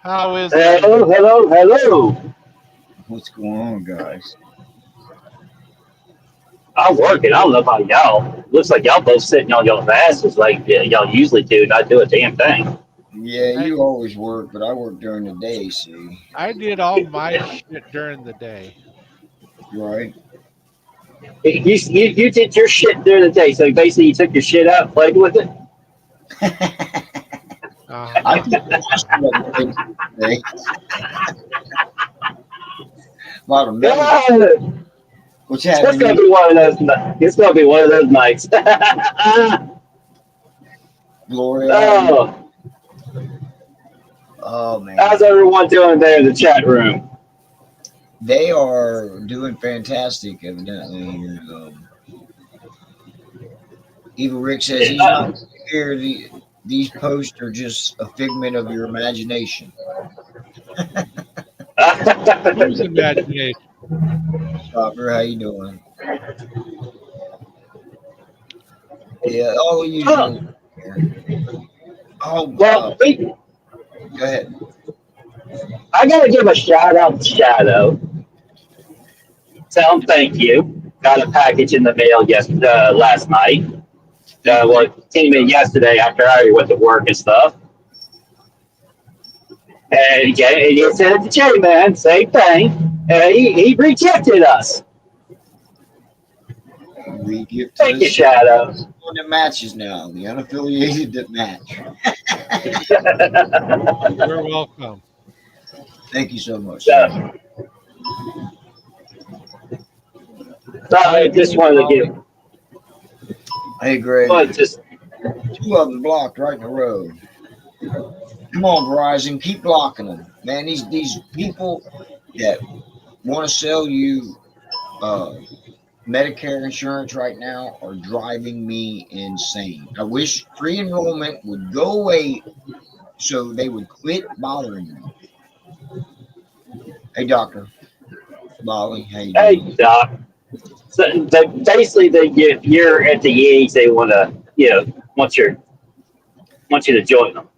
How is Hello, everybody? hello, hello. What's going on, guys? I'm working. I don't know about y'all. Looks like y'all both sitting on y'all's asses like y'all usually do, not do a damn thing. Yeah, I you always work, but I work during the day, see? I did all my shit during the day. Right? You did your shit during the day, so basically you took your shit out and played with it. I Uh-huh. took some of it today, about a minute. God, What's it's happening? gonna be one of those. It's gonna be one of those nights. Gloria, how you? Oh, Oh, how's man. everyone doing there in the chat room? They are doing fantastic, evidently. Here. Evil Rick says he's not here. These posts are just a figment of your imagination. Whose imagination? Chopper, how you doing? Yeah, all you doing Oh, here. Oh, well, go ahead. I gotta give a shout out to Shadow. Tell him thank you. Got a package in the mail last night. Well, Thank it came in yesterday after I went to work and stuff. And he sent it to J Man, same thing. He rejected us. We give to Thank you, this Shadow. one that matches now, the unaffiliated that match. You're welcome. Thank you so much, sir. So, so How I you just doing, wanted to Molly? give, Hey, Greg, but just two of them blocked right in a row. Come on, Verizon, keep blocking them, man. These people that want to sell you uh, Medicare insurance right now are driving me insane. I wish free enrollment would go away so they would quit bothering me. Hey, Doctor Molly, how you hey, doing? Doc. So basically, you're at the age they want to, want your want you to join them.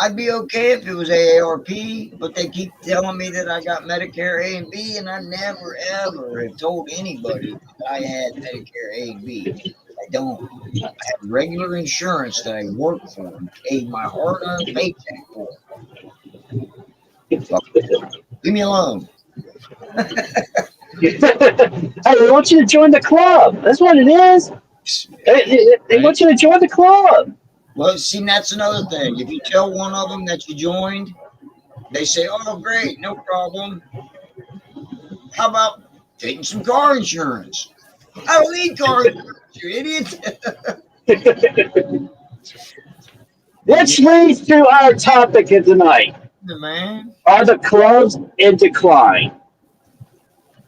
I'd be okay if it was AARP, but they keep telling me that I got Medicare A and B, and I never ever have told anybody that I had Medicare A and B. I don't. I have regular insurance that I work for and paid my hard-earned paycheck for. So leave me alone. Hey, they want you to join the club. That's what it is. They Right? want you to join the club. Well, see, that's another thing. If you tell one of them that you joined, they say, "Oh, great, no problem. How about taking some car insurance?" I don't need car insurance, you idiot. Yeah, Which leads to our topic of tonight. man. Are the clubs in decline?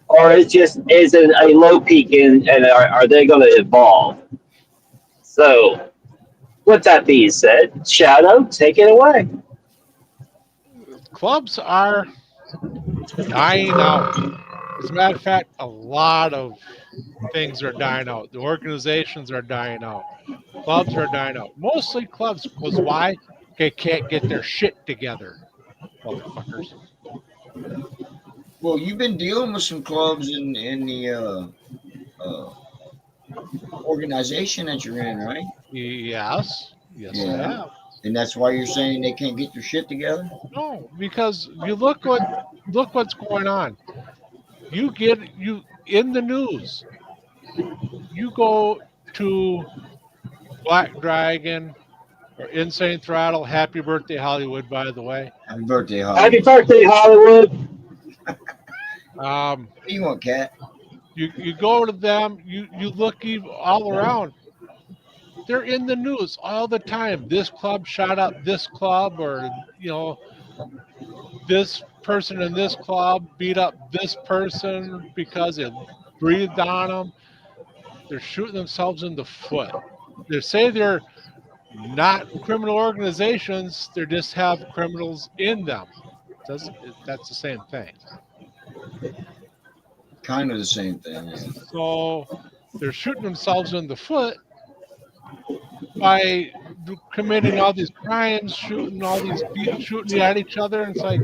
Or is it a low peak and are they going to evolve? So, with that being said, Shadow, take it away. Clubs are dying out. As a matter of fact, a lot of things are dying out. The organizations are dying out. Clubs are dying out. Mostly clubs, because why? They can't get their shit together, motherfuckers. Well, you've been dealing with some clubs in the uh, organization that you're in, right? Yes, yes, I Yeah, have. and that's why you're saying they can't get their shit together. No, because you look what's going on. You in the news. You go to Black Dragon or Insane Throttle. Happy birthday, Hollywood! By the way, Happy birthday, Happy Hollywood. birthday, Hollywood. um, What do you want, Cat? you go to them. You look all around. They're in the news all the time. This club shot up this club, or this person in this club beat up this person because it breathed on them. They're shooting themselves in the foot. They say they're not criminal organizations, they just have criminals in them. That's the same thing. Kind of the same thing. So they're shooting themselves in the foot by committing all these crimes, shooting at each other, and it's like,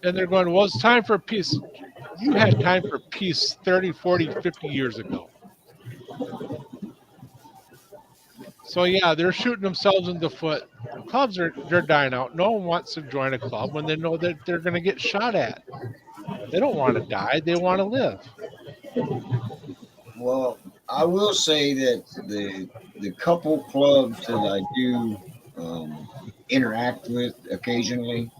and they're going, well, it's time for peace. You had time for peace 30, 40, 50 years ago. So yeah, they're shooting themselves in the foot. Clubs they're dying out. No one wants to join a club when they know that they're going to get shot at. They don't want to die. They want to live. Well, I will say that the couple clubs that I do interact with occasionally,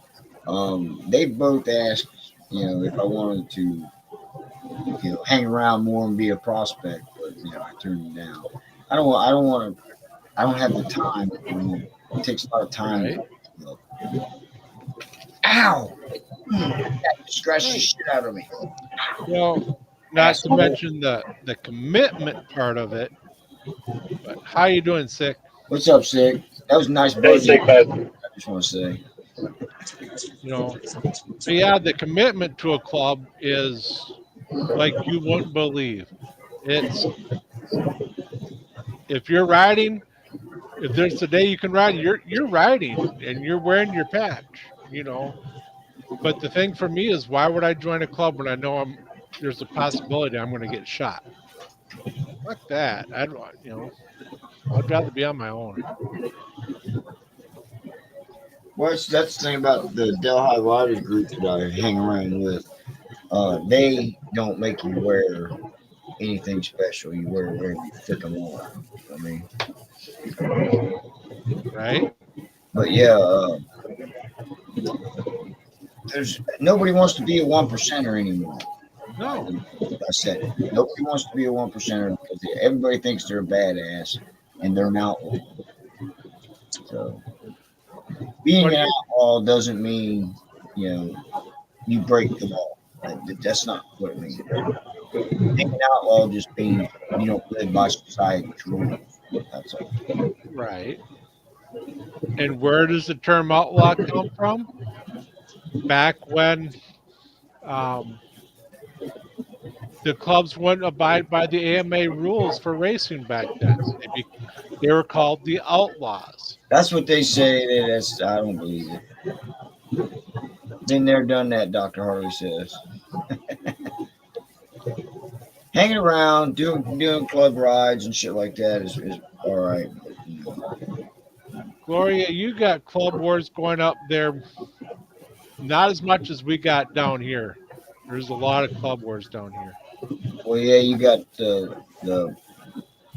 they both asked, if I wanted to, hang around more and be a prospect, but I turned them down. I don't want to. I don't have the time. It takes a lot of time. Right. Ow! That scratched the shit out of me. Well, not to mention the commitment part of it. But how you doing, Sick? What's up, Sick? That was a nice Hey, budget. Sick, I just want to say. So yeah, the commitment to a club is like you wouldn't believe. It's if you're riding, if there's a day you can ride, you're riding and you're wearing your patch, But the thing for me is, why would I join a club when I know there's a possibility I'm going to get shot? Fuck that. I'd rather be on my own. Well, that's the thing about the Delhi Riders group that I hang around with. They don't make you wear anything special. You wear whatever you freaking want. I mean, Right? but yeah, there's nobody wants to be a 1%er anymore. No. Like I said, nobody wants to be a 1%er because everybody thinks they're a badass and they're an outlaw. So being an outlaw doesn't mean you break the law. That's not what it means. Being an outlaw just means you don't live by society's rules. That's all. Right. And where does the term outlaw come from? Back when the clubs wouldn't abide by the AMA rules for racing back then. They were called the outlaws. That's what they say. I don't believe it. Been there, done that, Dr. Harley says. Hanging around, doing club rides and shit like that is all right. Gloria, you got club wars going up there. Not as much as we got down here. There's a lot of club wars down here. Well, yeah, you got the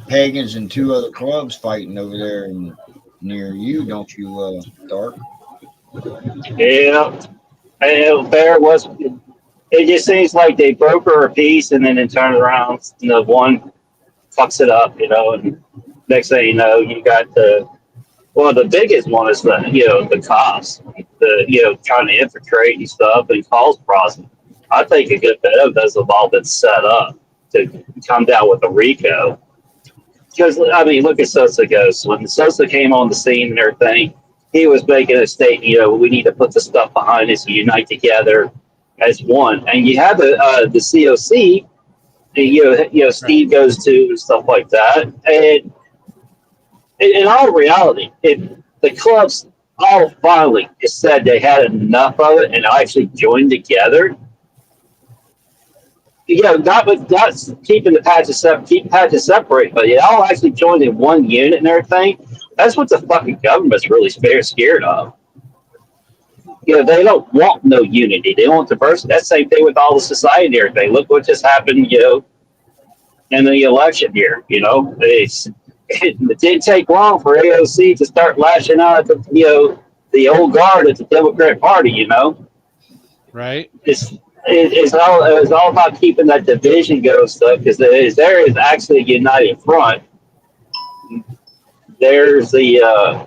Pagans and two other clubs fighting over there near you, don't you, Dark? Yeah. And Bear was. It just seems like they broker a piece and then turn around. One fucks it up, and next thing you know, you got the biggest one is the cops, trying to infiltrate and stuff and cause problems. I think a good bit of those have all been set up to come down with a RICO. Because, I mean, look at Sosa Ghost. When Sosa came on the scene and everything, he was making a statement, we need to put the stuff behind us and unite together as one. And you have the COC, Steve goes to and stuff like that. And in all reality, if the clubs all finally said they had enough of it and actually joined together, not keeping the patches separate, but all actually joined in one unit and everything. That's what the fucking government's really scared of. They don't want no unity. They want diversity. That's the same thing with all the society and everything. Look what just happened, in the election here. It didn't take long for AOC to start lashing out at the old guard at the Democrat Party. Right. It's all about keeping that division going stuff because there is actually a united front. There's a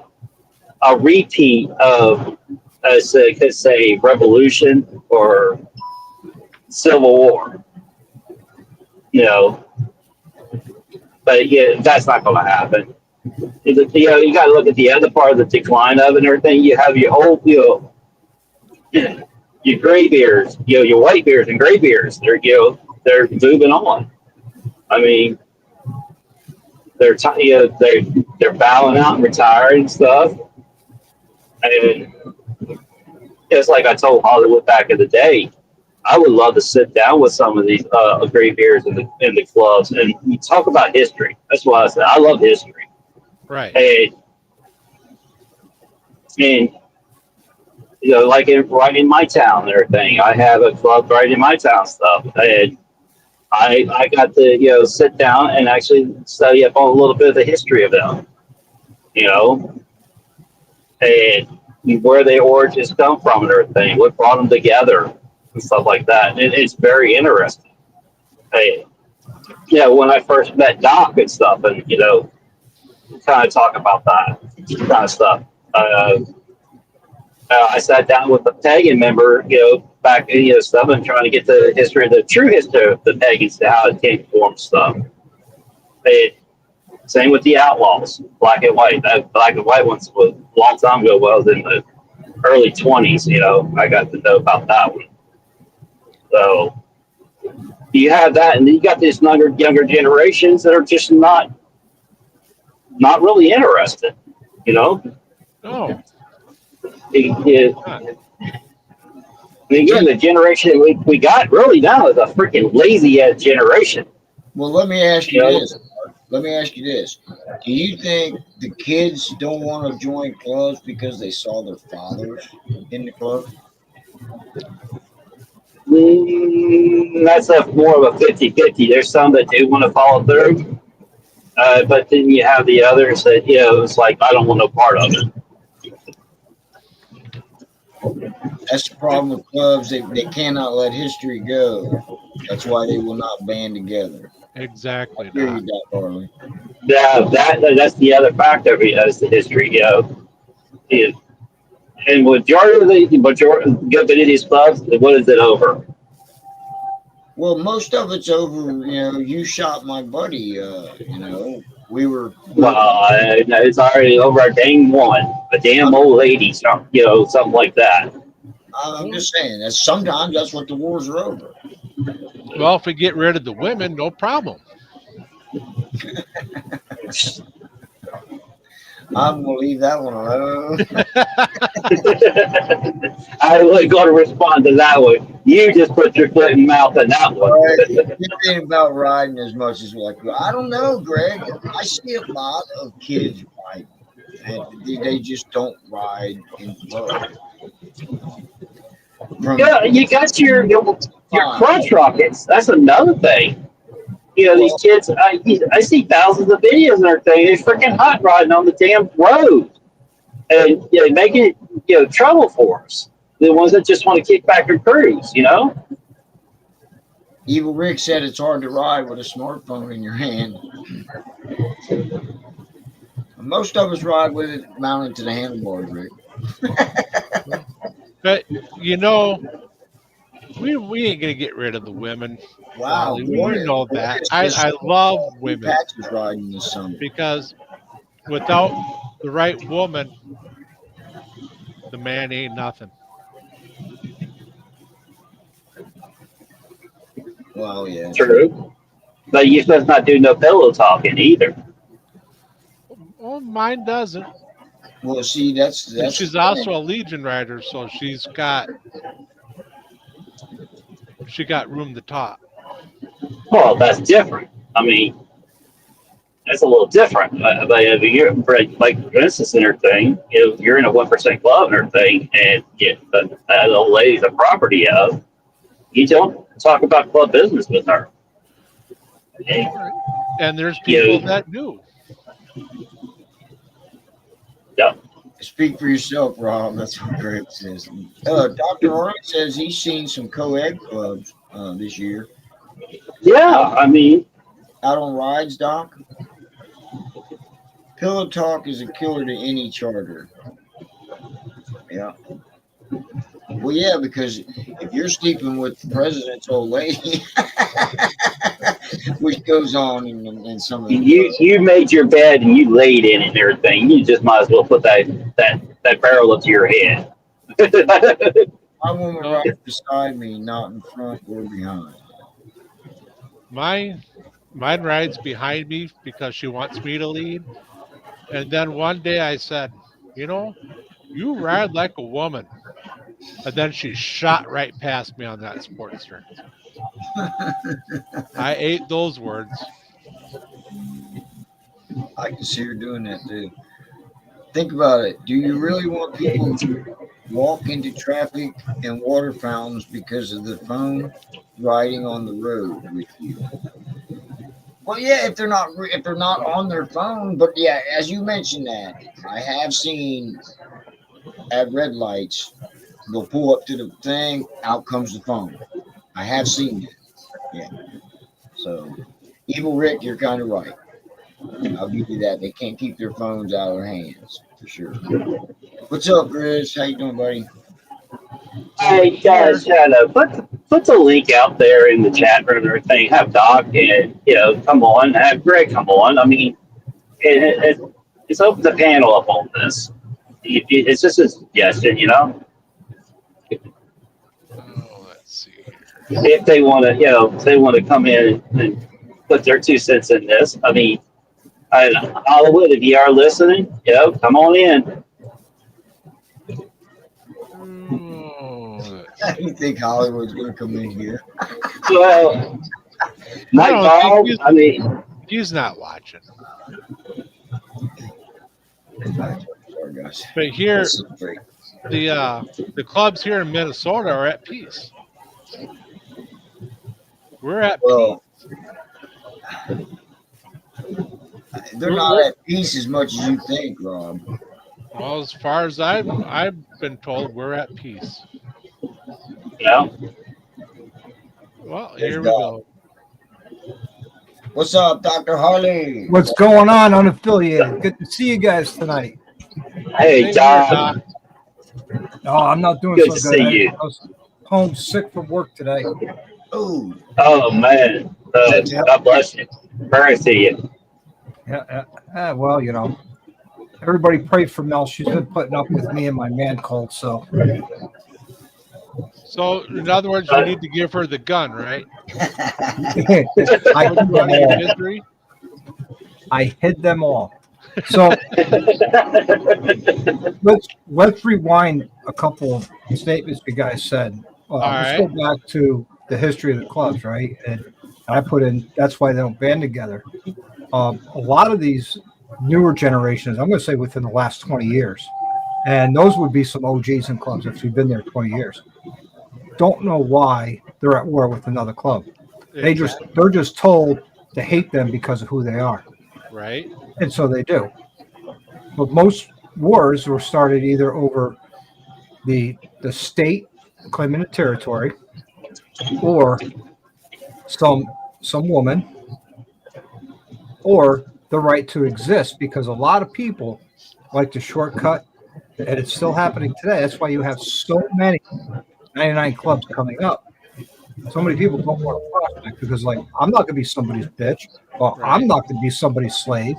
repeat of could say revolution or civil war. But that's not going to happen. You got to look at the other part of the decline of it and everything. You have your old, your gray beards, your white beards and gray beards. They're moving on. I mean, they're bowing out and retiring and stuff. And it's like I told Hollywood back in the day, I would love to sit down with some of these great beers in the clubs and you talk about history. That's why I said I love history. Right. And like right in my town and everything, I have a club right in my town stuff. And I got to sit down and actually study up on a little bit of the history of them, and where their origins come from and everything, what brought them together and stuff like that. And it's very interesting. Hey, when I first met Doc and stuff, and kind of talk about that kind of stuff. I sat down with a pagan member, back in stuff, and trying to get the history, the true history of the pagans, how it came to form stuff. Same with the outlaws, black and white. That black and white ones was a long time ago. Well, in the early 20s, I got to know about that one. So you have that, and then you got these younger generations that are just not really interested. No. And again, the generation we got really now is a freaking lazy ass generation. Well, let me ask you this. Do you think the kids don't want to join clubs because they saw their fathers in the club? That's more of a 50-50. There's some that do want to follow through. But then you have the others that, it's like, I don't want no part of it. That's the problem with clubs. They cannot let history go. That's why they will not band together. Exactly. Here you go, Harley. Yeah, that's the other factor of it, is the history, And majority of these clubs, what is it over? Well, most of it's over. You shot my buddy. We were. Well, it's already over a damn old lady, something like that. I'm just saying that sometimes that's what the wars are over. Well, if we get rid of the women, no problem. I'm gonna leave that one alone. I wasn't going to respond to that one. You just put your foot in mouth on that one. It ain't about riding as much as like I don't know, Greg. I see a lot of kids riding, and they just don't ride in clubs. You got your crunch rockets. That's another thing. These kids, I see thousands of videos and everything. They're freaking hot riding on the damn road. And making it trouble for us. The ones that just want to kick back and cruise, Evil Rick said it's hard to ride with a smartphone in your hand. Most of us ride with it mounted to the handlebars, Rick. But we ain't gonna get rid of the women. Wow, we know that. I love women. Patches riding this summer because without the right woman, the man ain't nothing. Well, yeah, true. But you supposed not do no pillow talking either. Well, mine doesn't. Well, see, that's she's also a Legion rider, so she got room to talk. Well, that's different. I mean, that's a little different. But if you're like, for instance, in her thing, if you're in a 1% club and her thing, and the old lady's a property of, you don't talk about club business with her. And there's people that do. Yeah. Speak for yourself, Rob. That's what Greg says. Dr. Arnold says he's seen some co-ed clubs this year. Yeah, I mean, out on rides, Doc. Pillow talk is a killer to any charter. Yeah. Well, yeah, because if you're sleeping with the president's old lady, which goes on in some of the you made your bed and you laid in it and everything. You just might as well put that barrel up to your head. My woman rides beside me, not in front or behind. My Mine rides behind me because she wants me to lead. And then one day I said, you know, you ride like a woman. And then she shot right past me on that Sportster. I ate those words. I can see her doing that too. Think about it. Do you really want people to walk into traffic and water fountains because of the phone riding on the road with you? Well, yeah, if they're not on their phone, but yeah, as you mentioned that, I have seen at red lights, they'll pull up to the thing, out comes the phone. I have seen that. Yeah. So, Evil Rick, you're kind of right. I'll give you that. They can't keep their phones out of their hands for sure. What's up, Chris? How you doing, buddy? Hey guys, put the link out there in the chat room and everything. Have Doc and come on, have Greg come on. I mean, it's open the panel up on this. It's just a suggestion, Oh, let's see here. if they want to, if they want to come in and put their 2 cents in this. I mean, Hollywood, if you are listening, come on in. Oh, How do you think Hollywood's going to come in here? Well, Mike don't Ball, think I mean, he's not watching. Sorry, guys. But here, That's so great. the clubs here in Minnesota are at peace. We're at Well, peace. they're not at peace as much as you think, Rob. Well, as far as I've been told, we're at peace. Well, There's here we go. What's up, Dr. Harley? What's going on, unaffiliated? Good to see you guys tonight. hey, Same Doc. here, Oh, I'm not doing Good so to good. see you. I was home sick from work today. Oh, Oh man, God bless you. Prayers to you. Well, everybody pray for Mel. She's been putting up with me and my man cold. So So, in other words, you need to give her the gun, right? I hid them Running all. misery. I hid them all. So let's rewind a couple of statements you guys said. Let's go back to the history of the clubs, right? And I put in that's why they don't band together. A lot of these newer generations, I'm going to say within the last 20 years, and those would be some OGs in clubs if you've been there 20 years. Don't know why they're at war with another club. They're just told to hate them because of who they are. Right. And so they do. But most wars were started either over the state claiming a territory or some woman or the right to exist, because a lot of people like to shortcut, and it's still happening today. That's why you have so many 99 clubs coming up. So many people don't want to prospect because, like, I'm not going to be somebody's bitch. Well, I'm not going to be somebody's slave.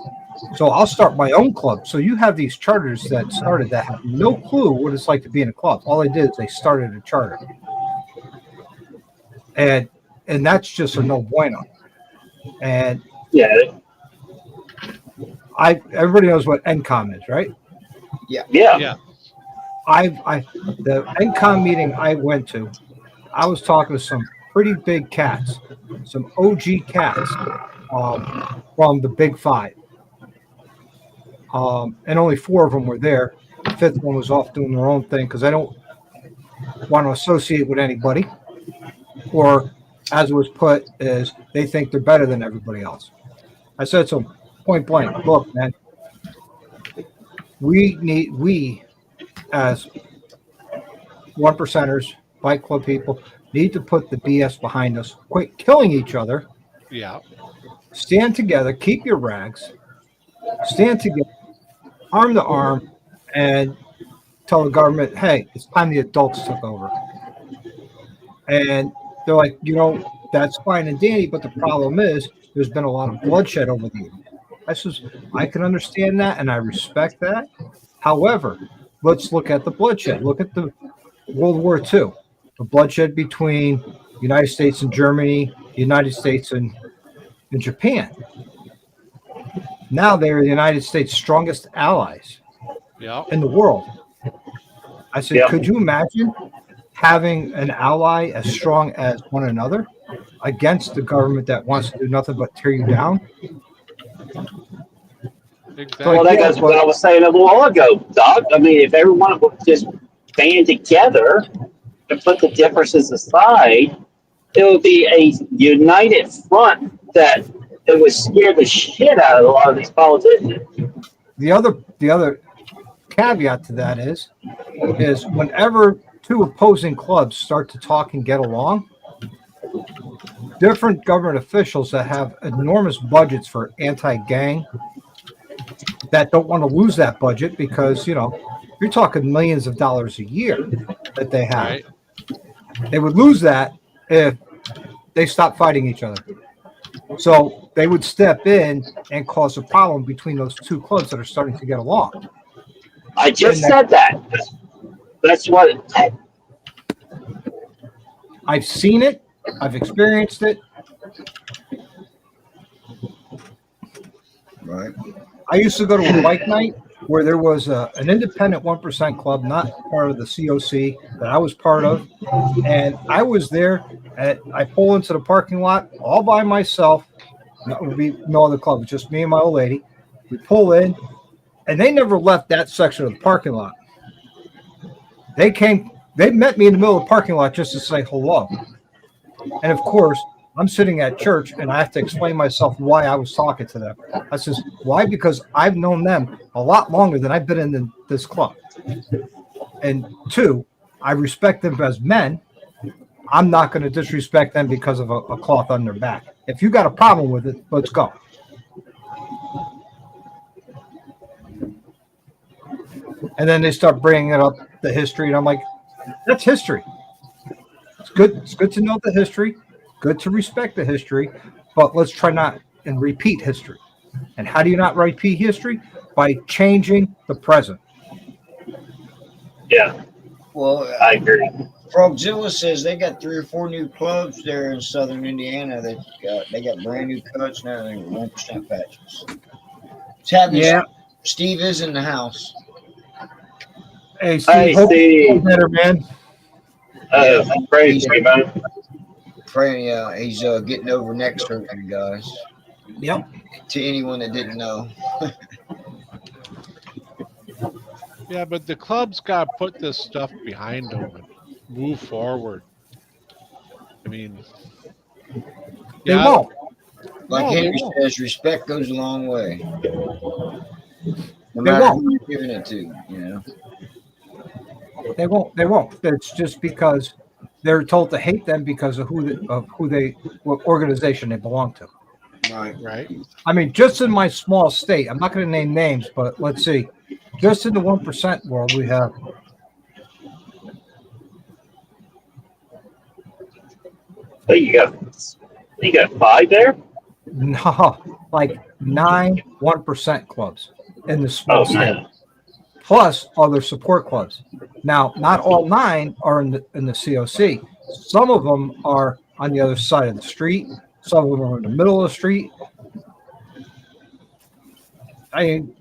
So I'll start my own club. So you have these charters that started that have no clue what it's like to be in a club. All they did is they started a charter. And that's just a no bueno. And Yeah. everybody knows what NCOM is, right? Yeah. Yeah. The NCOM meeting I went to, I was talking to some pretty big cats, some OG cats from the Big Five. And only 4 of them were there. The 5th one was off doing their own thing because I don't want to associate with anybody. Or, as it was put, is they think they're better than everybody else. I said to them, point blank, look, man, we as 1%ers, Fight Club people, need to put the BS behind us, quit killing each other, Yeah. stand together, keep your rags, stand together, arm to arm, and tell the government, hey, it's time the adults took over. And they're like, that's fine and dandy, but the problem is there's been a lot of bloodshed over the years. I says, I can understand that, and I respect that. However, let's look at the bloodshed. Look at the World War II, the bloodshed between the United States and Germany, the United States and and Japan. Now they're the United States' strongest allies Yeah. in the world. I said, Yeah. could you imagine having an ally as strong as one another against the government that wants to do nothing but tear you down? Exactly. Well, that Yeah, goes to but- what I was saying a little while ago, Doc. I mean, if everyone would just band together and put the differences aside, it would be a united front that it would scare the shit out of a lot of these politicians. The other caveat to that is whenever two opposing clubs start to talk and get along, different government officials that have enormous budgets for anti-gang that don't want to lose that budget because, you know, you're talking millions of dollars a year that they have. Right. They would lose that if they stopped fighting each other. So they would step in and cause a problem between those two clubs that are starting to get along. I just said that. That's what. I've seen it. I've experienced it. Right. I used to go to a bike night where there was an independent 1% club, not part of the COC that I was part of. And I was there, and I pull into the parking lot all by myself. That would be no other club, just me and my old lady. We pull in, and they never left that section of the parking lot. They met me in the middle of the parking lot just to say hello. And of course, I'm sitting at church and I have to explain myself why I was talking to them. I says, why? Because I've known them a lot longer than I've been in this club. And two, I respect them as men. I'm not going to disrespect them because of a cloth on their back. If you got a problem with it, let's go. And then they start bringing up the history, and I'm like, that's history. It's good. It's good to know the history. Good to respect the history, but let's try not and repeat history. And how do you not repeat history? By changing the present. Yeah, Well, I agree. Frogzilla says they got 3 or 4 new clubs there in southern Indiana. They got brand new cuts and everything with 1% patches. It's happening. Yeah. Steve is in the house. Hey, Steve, Hey, hope Steve. you feel better, man. Praise me, man. Praying, he's getting over neck surgery, guys. Yep. To anyone that didn't know. Yeah, but the club's got to put this stuff behind them and move forward. I mean, They won't. Like No, they Henry won't. says, respect goes a long way. No They matter won't. who you're giving it to, you know. They won't. They won't. It's just because they're told to hate them because of what organization they belong to. Right. right? I mean, just in my small state, I'm not going to name names, but let's see. Just in the 1% world, we have Oh, you got 5 there? like 9 1% clubs in the small Oh state, man. plus other support clubs. Now, not all 9 are in the COC. Some of them are on the other side of the street. Some of them are in the middle of the street. I mean,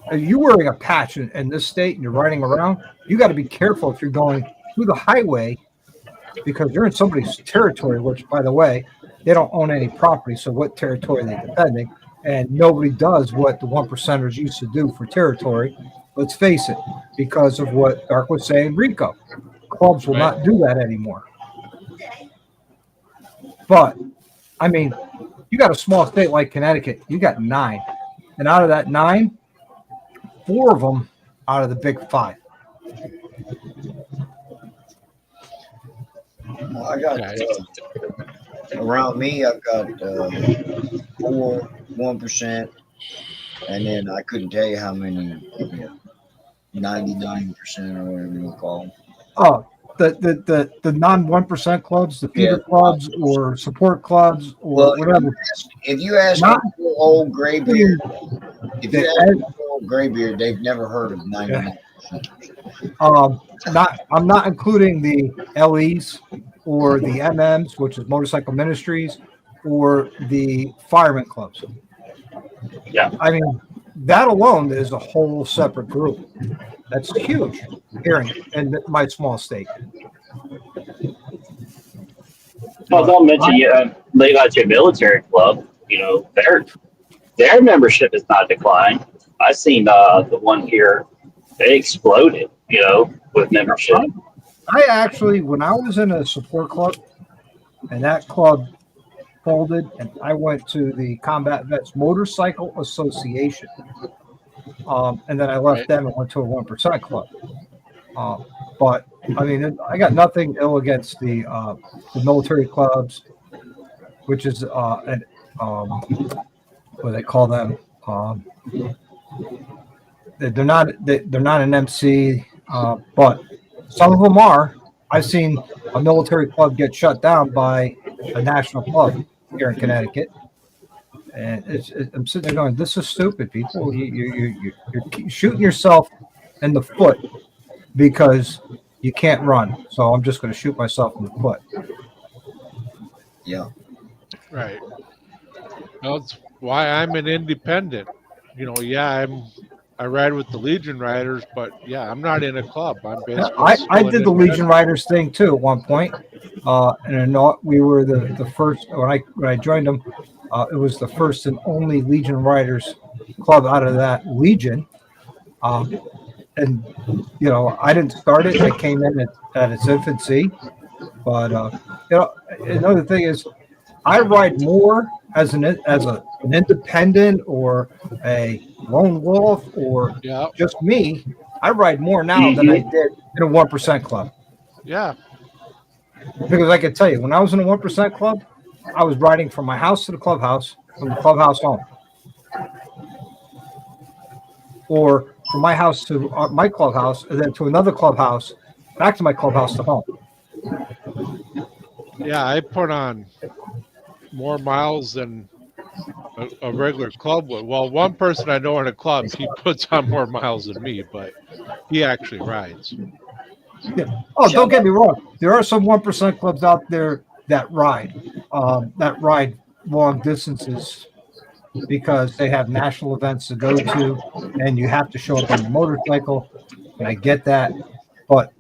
are you wearing a patch in this state and you're riding around? You got to be careful if you're going through the highway because you're in somebody's territory, which, by the way, they don't own any property. So what territory are they defending? And nobody does what the 1%ers used to do for territory. Let's face it, because of what Dark was saying, RICO. Clubs will not do that anymore. But, I mean, you got a small state like Connecticut, you got 9. And out of that 9, 4 of them out of the big 5. Well, I got around me. I've got 4 1%, and then I couldn't tell you how many. 99% or whatever you call them. Oh, the non 1% clubs, the feeder clubs or support clubs or whatever. If you ask Not- an old graybeard, if you They- ask an old graybeard, they've never heard of 99%. I'm not including the LEs or the MMs, which is Motorcycle Ministries, or the fireman clubs. Yeah. I mean, that alone is a whole separate group. That's huge here in my small state. Well, don't mention they got your military club. You know, their membership is not declined. I seen the one here, they exploded. You know, with membership. I actually, when I was in a support club, and that club folded, and I went to the Combat Vets Motorcycle Association, and then I left them and went to a 1% club. But I mean, I got nothing ill against the military clubs, which is what do they call them? They're not an MC, but some of them are. I've seen a military club get shut down by a national club here in Connecticut, and I'm sitting there going, "This is stupid, people. You're shooting yourself in the foot because you can't run. So I'm just going to shoot myself in the foot." Yeah. Right. That's why I'm an independent. You know, yeah, I ride with the Legion Riders, but yeah, I'm not in a club. I'm basically. I did the Legion Riders thing too at one point, and we were the first when I joined them. It was the first and only Legion Riders club out of that Legion, and you know I didn't start it. I came in at its infancy, but you know another thing is I ride more as an independent or a lone wolf or just me. I ride more now than I did in a 1% club. Yeah. Because I can tell you, when I was in a 1% club, I was riding from my house to the clubhouse, from the clubhouse home, or from my house to my clubhouse, and then to another clubhouse, back to my clubhouse to home. Yeah, I put on more miles than a regular club would. Well, one person I know in a club, he puts on more miles than me, but he actually rides. Yeah. Oh, don't get me wrong. There are some 1% clubs out there that ride long distances because they have national events to go to, and you have to show up on the motorcycle. And I get that, but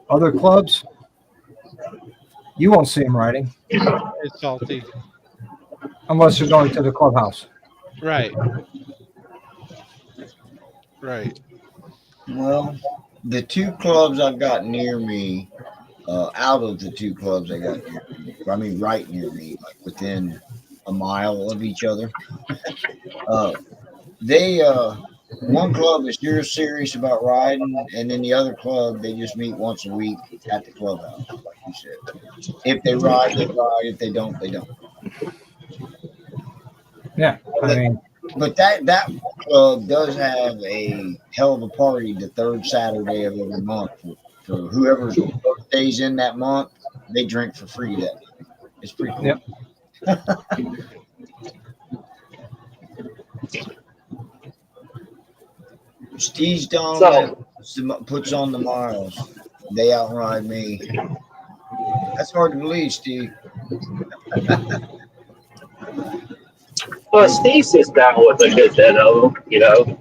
other clubs, you won't see them riding. It's salty. Unless you're going to the clubhouse. Right. Right. Well, the two clubs I've got near me, out of the two clubs I got near me, I mean right near me, like within a mile of each other, one club is you're serious about riding, and then the other club, they just meet once a week at the clubhouse, like you said. If they ride, they ride. If they don't, they don't. Yeah, I mean, but that club does have a hell of a party the third Saturday of every month for whoever's birthday's in that month. They drink for free that night. It's pretty cool. Yep. Steve's down puts on the miles. They outride me. That's hard to believe, Steve. Well, Steve sits down with a good bit of them, you know.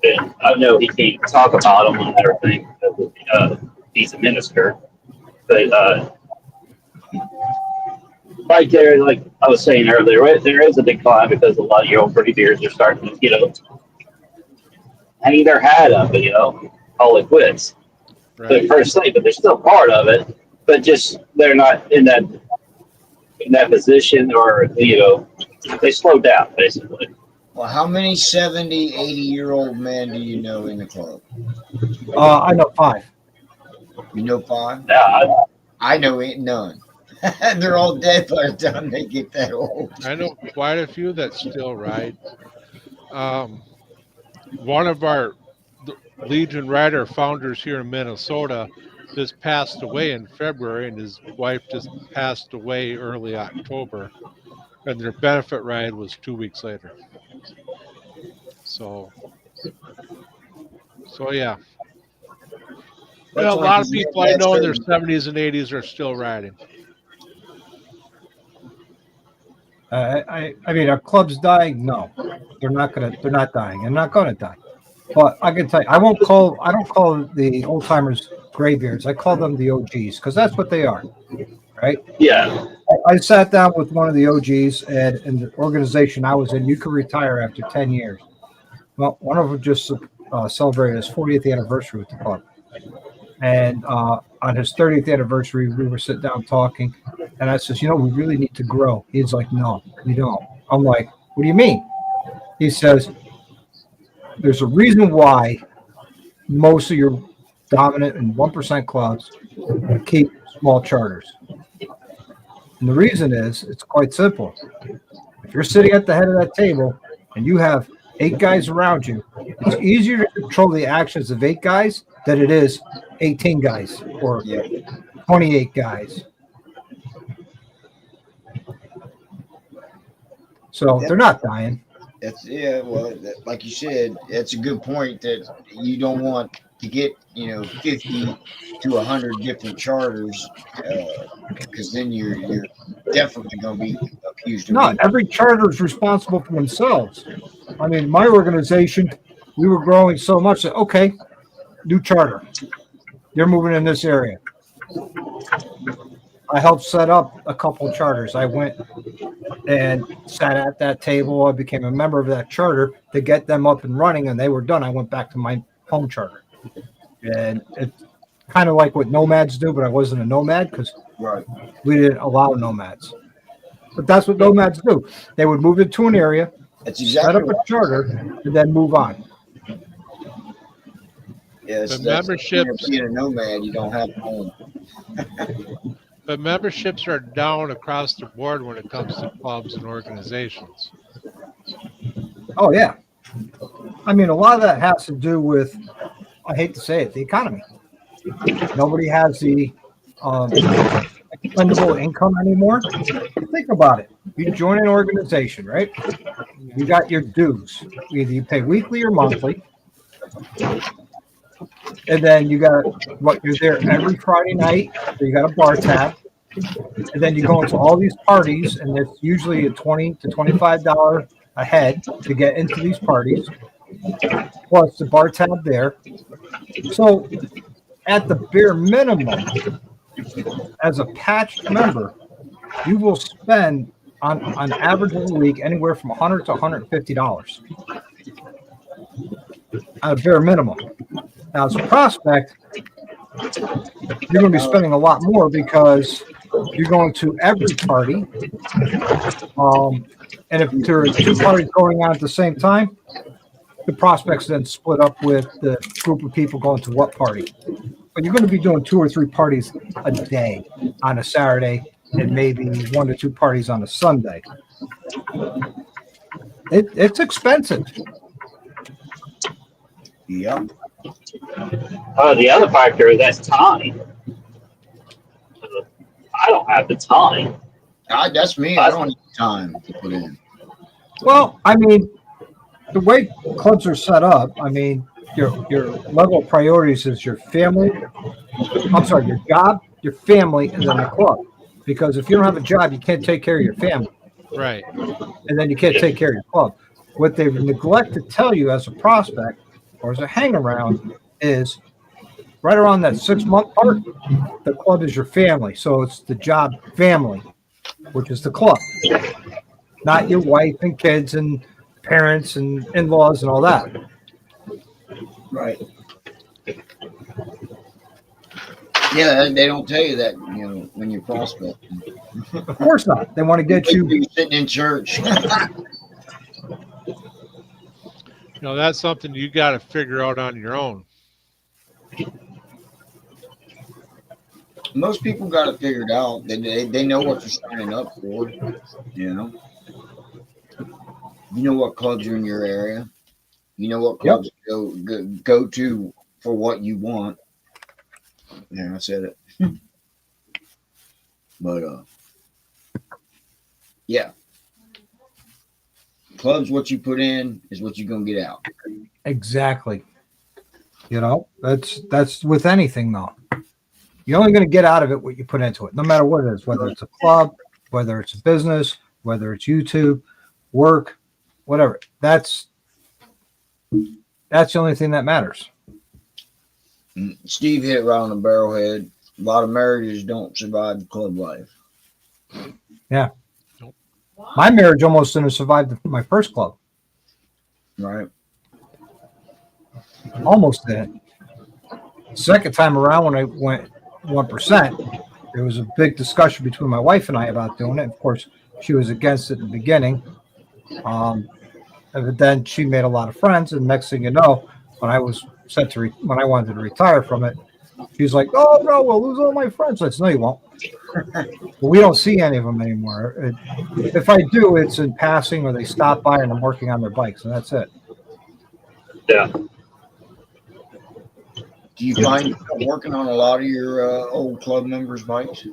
And I know he can't talk about them and everything because he's a minister. But like I was saying earlier, right, there is a decline because a lot of your old pretty beers are starting to, you know, hang their hat up, you know, call it quits. Right. But they're still part of it. But just they're not in that position, or you know, they slow down basically. Well, how many 70, 80-year-old men do you know in the club? I know 5. You know 5? Yeah, I know none. They're all dead by the time they get that old. I know quite a few that still ride. One of our Legion Rider founders here in Minnesota just passed away in February, and his wife just passed away early October, and their benefit ride was 2 weeks later. So yeah. Well, a lot of people I know in their 70s and 80s are still riding. I mean, are clubs dying? No, they're not dying. They're not gonna die. But I can tell you, I don't call the old timers graybeards. I call them the OGs because that's what they are, right? Yeah. I sat down with one of the OGs and in the organization I was in. You could retire after 10 years. Well, one of them just celebrated his 40th anniversary with the club, and on his 30th anniversary, we were sitting down talking, and I says, we really need to grow. He's like, no, we don't. I'm like, what do you mean? He says, there's a reason why most of your dominant and 1% clubs keep small charters. And the reason is, it's quite simple. If you're sitting at the head of that table and you have 8 guys around you, it's easier to control the actions of 8 guys than it is 18 guys or 28 guys. So they're not dying. Well, like you said, that's a good point that you don't want to get 50 to 100 different charters because then you're definitely going to be accused of not every charter is responsible for themselves. I mean, my organization, we were growing so much that okay, new charter, you're moving in this area. I helped set up a couple of charters. I went and sat at that table. I became a member of that charter to get them up and running, and they were done. I went back to my home charter. And it's kind of like what nomads do, but I wasn't a nomad because we didn't allow nomads. But that's what nomads do. They would move into an area, set up a charter, and then move on. Yes, the memberships, being a nomad, you don't have a home. But memberships are down across the board when it comes to clubs and organizations. Oh, yeah. I mean, a lot of that has to do with, I hate to say it, the economy. Nobody has the expendable income anymore. Think about it. You join an organization, right? You got your dues. Either you pay weekly or monthly. And then you got you're there every Friday night. So you got a bar tab. And then you go into all these parties, and it's usually a $20 to $25 a head to get into these parties. Plus the bar tab there. So at the bare minimum, as a patched member, you will spend on average in a week anywhere from $100 to $150 at a bare minimum. Now, as a prospect, you're going to be spending a lot more because you're going to every party. And if there are 2 parties going on at the same time, the prospects then split up with the group of people going to what party. But you're going to be doing 2 or 3 parties a day on a Saturday and maybe 1 to 2 parties on a Sunday. It's expensive. Yep. The other factor is that's time. I don't have the time. That's me. I don't have time to put in. Well, I mean, the way clubs are set up, I mean, your level of priorities is your family. I'm sorry, your job, your family, and then the club. Because if you don't have a job, you can't take care of your family. Right. And then you can't take care of your club. What they neglect to tell you as a prospect or as a hang around is right around that 6-month part, the club is your family. So it's the job family, which is the club, not your wife and kids and parents and in-laws and all that. Right. Yeah, they don't tell you that, when you're prospecting. Of course not. They want to get you sitting in church. That's something you got to figure out on your own. Most people got it figured out. They know what you're signing up for. You know what clubs are in your area. You know what clubs go to for what you want. Yeah, I said it. But yeah. Clubs, what you put in is what you're gonna get out. Exactly. That's with anything though. You're only going to get out of it what you put into it, no matter what it is, whether it's a club, whether it's a business, whether it's YouTube, work, whatever. That's the only thing that matters. Steve hit it right on the barrelhead. A lot of marriages don't survive club life. Yeah. My marriage almost didn't survive my first club. Right. Almost did. Second time around when I went 1%, there was a big discussion between my wife and I about doing it. Of course, she was against it in the beginning. But then she made a lot of friends, and next thing you know, when I was when I wanted to retire from it, she's like, "Oh no, we'll lose all my friends." I said, "No, you won't." But we don't see any of them anymore. If I do, it's in passing, or they stop by and I'm working on their bikes, and that's it. Yeah. Do you find yourself working on a lot of your old club members' bikes?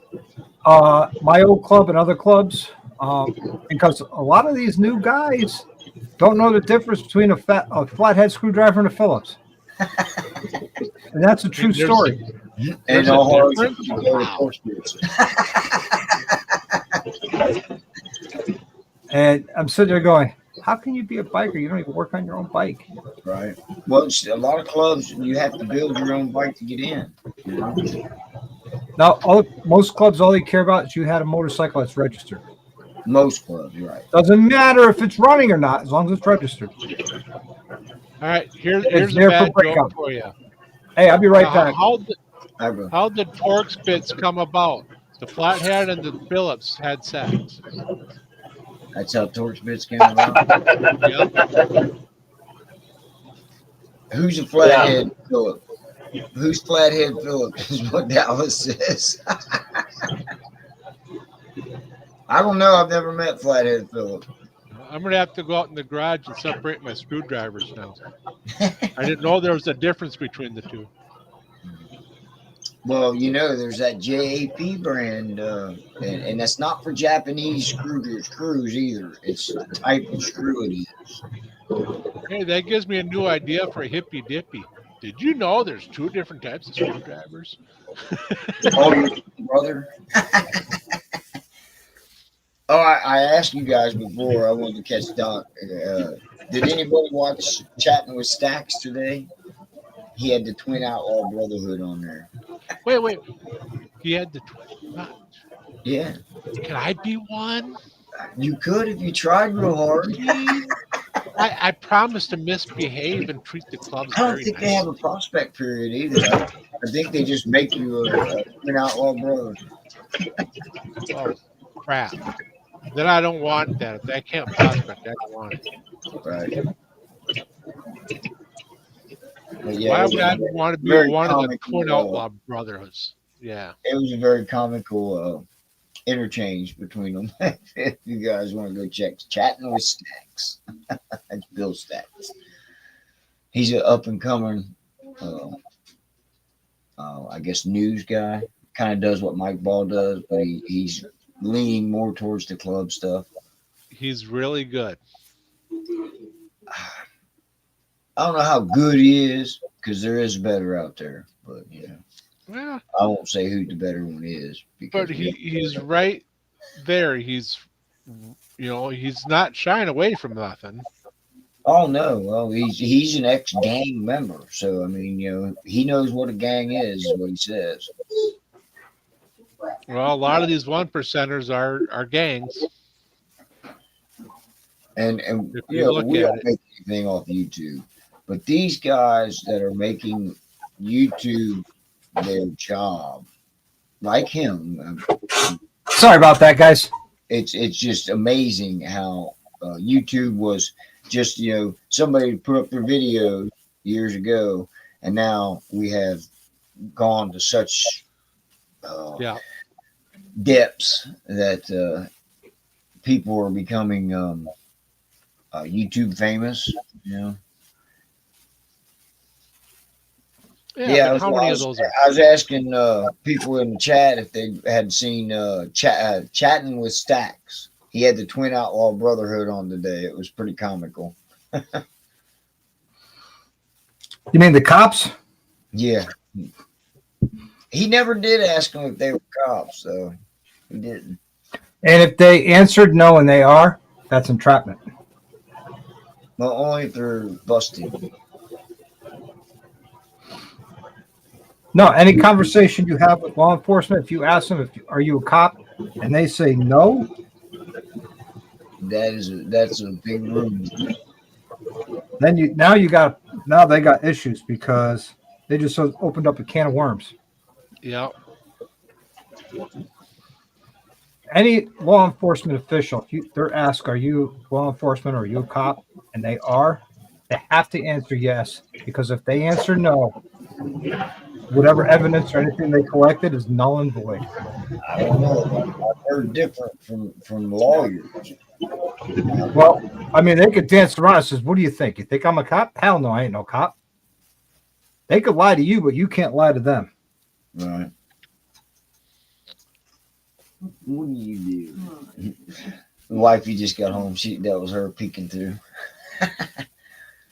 My old club and other clubs, because a lot of these new guys don't know the difference between a flathead screwdriver and a Phillips. And that's a true story. And a all difference? And I'm sitting there going, how can you be a biker? You don't even work on your own bike. Right. Well, a lot of clubs, you have to build your own bike to get in. You know? Now, most clubs, all they care about is you had a motorcycle that's registered. Most clubs, you're right. Doesn't matter if it's running or not, as long as it's registered. All right, here's a there bad for joke breakup. for you. Hey, I'll be right back. How did Torx bits come about? The Flathead and the Phillips had sex. That's how Torx bits came about. Yep. Who's a flathead Phillip? Who's flathead Phillip is what Dallas says. I don't know. I've never met flathead Phillip. I'm gonna have to go out in the garage and separate my screwdrivers now. I didn't know there was a difference between the two. Well, you know, there's that JAP brand, and that's not for Japanese screws either. It's a type of screw it is. Hey, that gives me a new idea for a hippy dippy. Did you know there's two different types of screwdrivers? Oh, your brother. Oh, I asked you guys before. I wanted to catch Doc. Did anybody watch Chatting with Stacks today? He had the Twin Outlaw Brotherhood on there. Wait. He had the twin. Yeah. Can I be one? You could if you tried real hard. I promise to misbehave and treat the clubs I don't very think nice. they have a prospect period either. I think they just make you a Twin Outlaw Brother. Oh, crap. Then I don't want that. If I can't prospect, I don't want it. Right. But yeah, Why would I want to be very one of the comical, Twin Outlaw Brotherhoods? Yeah. it was a very comical interchange between them. If you guys want to go check Chatting with Stacks. That's Bill Stacks. He's an up and coming, I guess, news guy. Kind of does what Mike Ball does, but he's leaning more towards the club stuff. He's really good. I don't know how good he is because there is better out there, but you know, Yeah, I won't say who the better one is. Because but he's right there. He's not shying away from nothing. oh no, well he's an ex-gang member, so I mean, you know, he knows what a gang is what he says. Well, a lot of these 1%ers are gangs. And If you you know, look we at don't it. make anything off YouTube, but these guys that are making YouTube their job, like him, Sorry about that, guys. it's just amazing how YouTube was just, you know, somebody put up their videos years ago, and now we have gone to such depths that people are becoming YouTube famous, you know. Yeah, but how many of those are? I was asking people in the chat if they had seen Chatting with Stacks. He had the Twin Outlaw Brotherhood on today. It was pretty comical. You mean the cops? Yeah. He never did ask them if they were cops, so he didn't. And if they answered no and they are, that's entrapment. Well, only if they're busted. No, any conversation you have with law enforcement, if you ask them, are you a cop, and they say no, That's a big room. then now they got issues because they just opened up a can of worms. Yep. Any law enforcement official, if they're asked, are you law enforcement or are you a cop? And they are, they have to answer yes, because if they answer no, whatever evidence or anything they collected is null and void. I don't know. I've heard different from lawyers. Well, I mean, they could dance around and says, what do you think? You think I'm a cop? Hell no, I ain't no cop. They could lie to you, but you can't lie to them. Right. What do you do? The wifey just got home. That was her peeking through.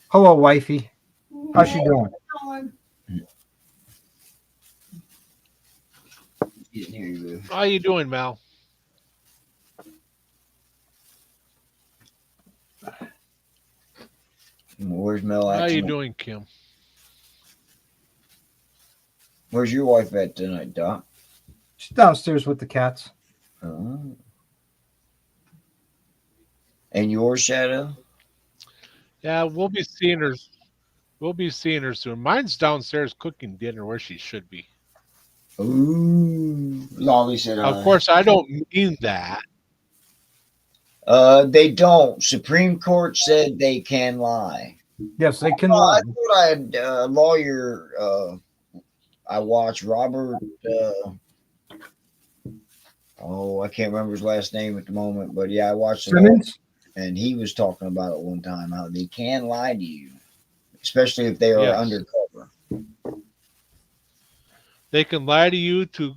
Hello, wifey. How's she doing? Here you go. How you doing, Mal? Where's Mel at? How you tonight? doing, Kim? Where's your wife at tonight, Doc? She's downstairs with the cats. And your Shadow? Yeah, we'll be seeing her. We'll be seeing her soon. Mine's downstairs cooking dinner where she should be. Ooh, Lolly said. Of course, I don't mean that. They don't. Supreme Court said they can lie. Yes, they can lie. I thought I had a lawyer. I watched Robert. I can't remember his last name at the moment, but yeah, I watched it. Simmons? And he was talking about it one time how they can lie to you, especially if they are Yes. undercover. They can lie to you to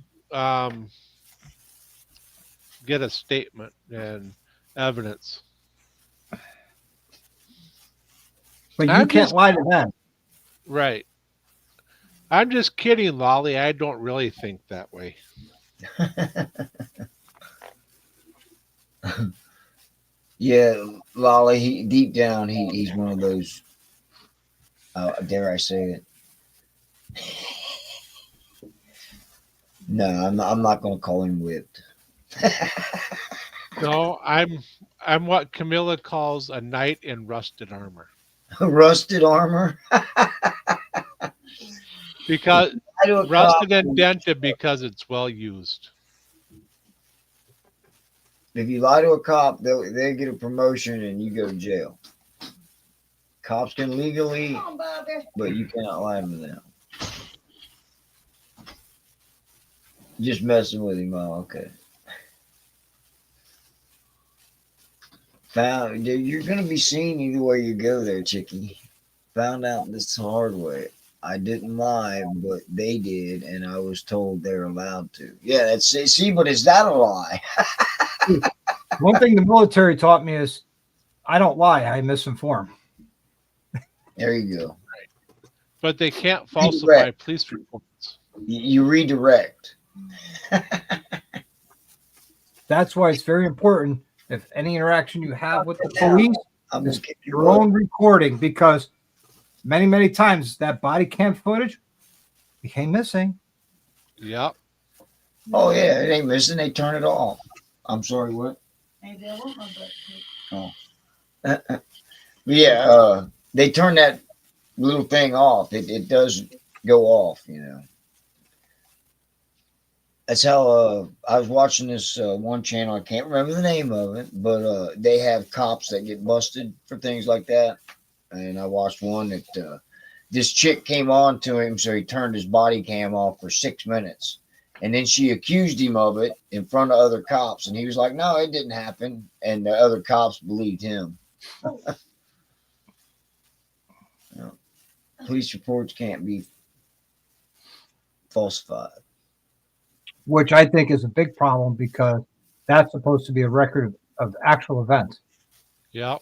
get a statement and evidence. But you I'm can't just- lie to them. Right. I'm just kidding, Lolly. I don't really think that way. Yeah, Lolly. Deep down, he's one of those. Dare I say it? No, I'm not going to call him whipped. No, I'm what Camilla calls a knight in rusted armor. Rusted armor. Because I do a rusted cop. and dented because it's well used. If you lie to a cop, they get a promotion and you go to jail. Cops can legally, but you cannot lie to them. Just messing with him. Oh, okay. You're gonna be seen either way you go there, Chicky. Found out this hard way. I didn't lie, but they did, and I was told they're allowed to. Yeah, but is that a lie? One thing the military taught me is I don't lie, I misinform. There you go. But they can't falsify police reports. You redirect. That's why it's very important if any interaction you have with the police, I'm just kidding. your own recording, because many, many times that body cam footage became missing. Yep. Oh yeah, it ain't missing. They turn it off. I'm sorry, what? Oh. Yeah, they turn that little thing off. It does go off, you know. That's how I was watching this one channel. I can't remember the name of it, but they have cops that get busted for things like that. And I watched one that this chick came on to him, so he turned his body cam off for 6 minutes. And then she accused him of it in front of other cops. And he was like, no, it didn't happen. And the other cops believed him. You know, police reports can't be falsified. Which I think is a big problem because that's supposed to be a record of actual events, Yep.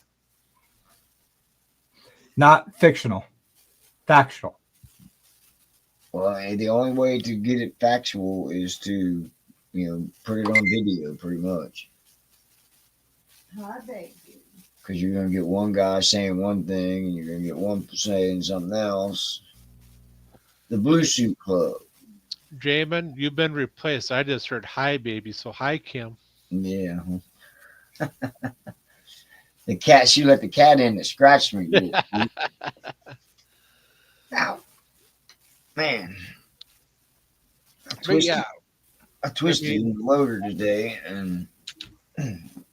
not fictional, factual. Well, the only way to get it factual is to, put it on video, pretty much. Hi, baby. Because you're gonna get one guy saying one thing, and you're gonna get one saying something else. The Blue Suit Club. Jamin, you've been replaced. I just heard hi, baby. So hi, Kim. Yeah. The cat. She let the cat in that scratched me. Ow. Man. But yeah, I twisted the loader today, and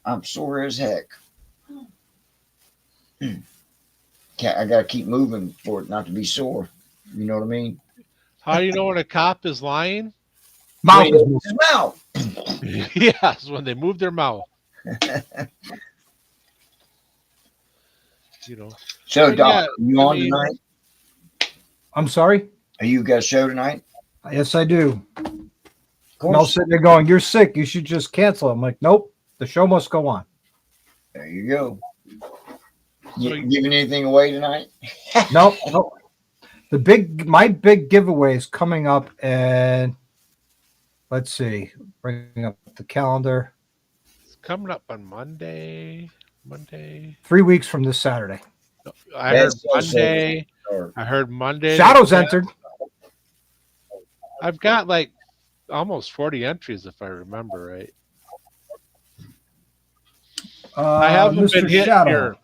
I'm sore as heck. I gotta keep moving for it not to be sore. You know what I mean? how do you know when a cop is lying? Mouth Wait, is moving. his mouth. Yes, when they move their mouth. You know. So, But Doc, yeah, are you I on mean- tonight? I'm sorry. Are you got a show tonight? Yes, I do. Of Mel's course. sitting there going, "You're sick. You should just cancel." I'm like, "Nope. The show must go on." There you go. You So- giving anything away tonight? Nope. Nope. My big giveaway is coming up, and let's see, bring up the calendar. It's coming up on Monday. 3 weeks from this Saturday. I heard That's so Monday. Or- I heard Monday. Shadows entered. I've got like almost 40 entries if I remember right. I haven't Mr. been hitting Shadow. your.